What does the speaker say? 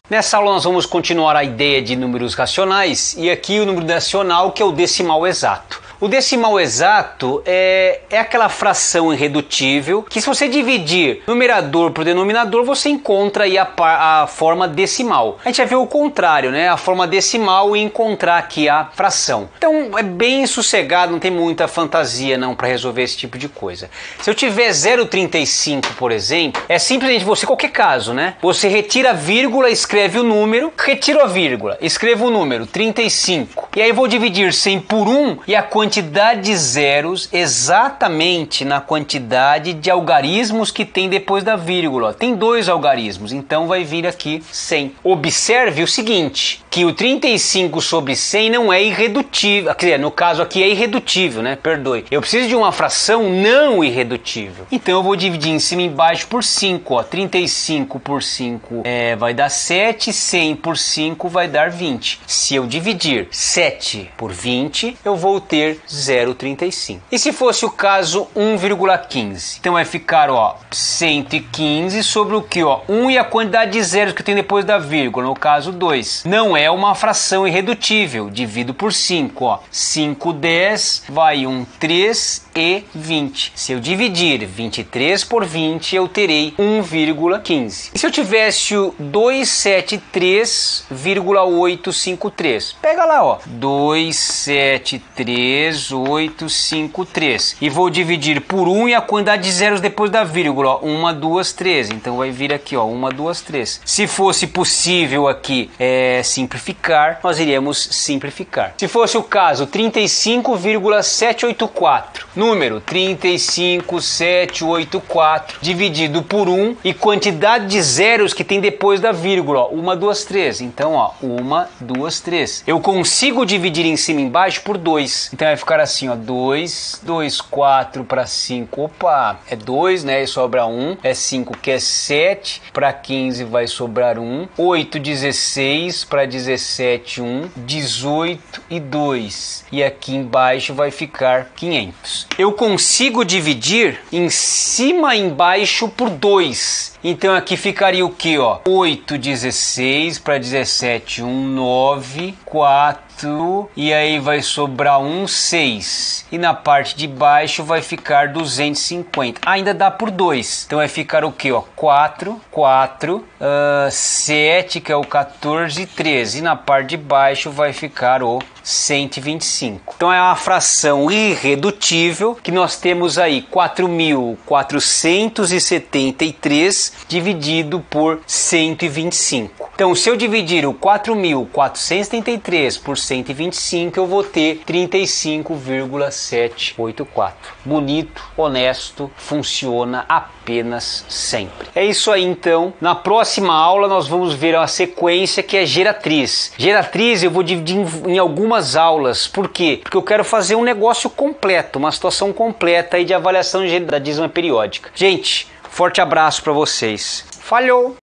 Nessa aula nós vamos continuar a ideia de números racionais e aqui o número racional que é o decimal exato. O decimal exato é aquela fração irredutível que se você dividir numerador por denominador você encontra aí a forma decimal. A gente vai ver o contrário, né? A forma decimal e encontrar aqui a fração. Então é bem sossegado, não tem muita fantasia não para resolver esse tipo de coisa. Se eu tiver 0,35, por exemplo, é simplesmente você, qualquer caso, né? Você retira a vírgula, escreve o número, retiro a vírgula, escrevo o número, 35. E aí eu vou dividir 100 por 1 e a quantidade de zeros exatamente na quantidade de algarismos que tem depois da vírgula. Tem 2 algarismos, então vai vir aqui 100. Observe o seguinte, que o 35 sobre 100 não é irredutível, quer dizer, no caso aqui é irredutível, né? Perdoe. Eu preciso de uma fração não irredutível. Então eu vou dividir em cima e embaixo por 5, ó. 35 por 5 vai dar 7, 100 por 5 vai dar 20. Se eu dividir 7 por 20, eu vou ter 0,35. E se fosse o caso 1,15? Então vai ficar, ó, 115 sobre o que, ó? 1 e a quantidade de zeros que tem depois da vírgula, no caso 2. Não é uma fração irredutível. Divido por 5, ó. 5, 10, vai 1, 3 e 20. Se eu dividir 23 por 20, eu terei 1,15. E se eu tivesse o 273,853? Pega lá, ó. 273,853. E vou dividir por 1 e a quantidade de zeros depois da vírgula, ó. 1, 2, 3. Então vai vir aqui, ó. 1, 2, 3. Se fosse possível aqui simplificar, nós iríamos simplificar. Se fosse o caso 35,784. Número 35784 dividido por 1 e quantidade de zeros que tem depois da vírgula, ó, 1, 2, 3. Então, ó, 1, 2, 3. Eu consigo dividir em cima e embaixo por 2. Então vai ficar assim, ó, 2, 2, 4 para 5. Opa, é 2, né? E sobra 1. É 5 que é 7. Para 15 vai sobrar 1. 8, 16 para 17, 1. 18 e 2. E aqui embaixo vai ficar 500. Eu consigo dividir em cima e embaixo por 2. Então aqui ficaria o que, ó? 8, 16 para 17, 1, 9, 4. E aí vai sobrar 1, 6. E na parte de baixo vai ficar 250. Ainda dá por 2. Então vai ficar o que, ó? 4, 4, 7, que é o 14 e 13. E na parte de baixo vai ficar o 125. Então é uma fração irredutível que nós temos aí 4.473 dividido por 125. Então se eu dividir o 4.473 por 125 eu vou ter 35,784. Bonito, honesto, funciona apenas sempre. É isso aí então. Na próxima aula nós vamos ver uma sequência que é geratriz. Geratriz eu vou dividir em algumas aulas. Por quê? Porque eu quero fazer um negócio completo, uma situação completa aí de avaliação da dízima periódica. Gente, forte abraço para vocês. Falhou!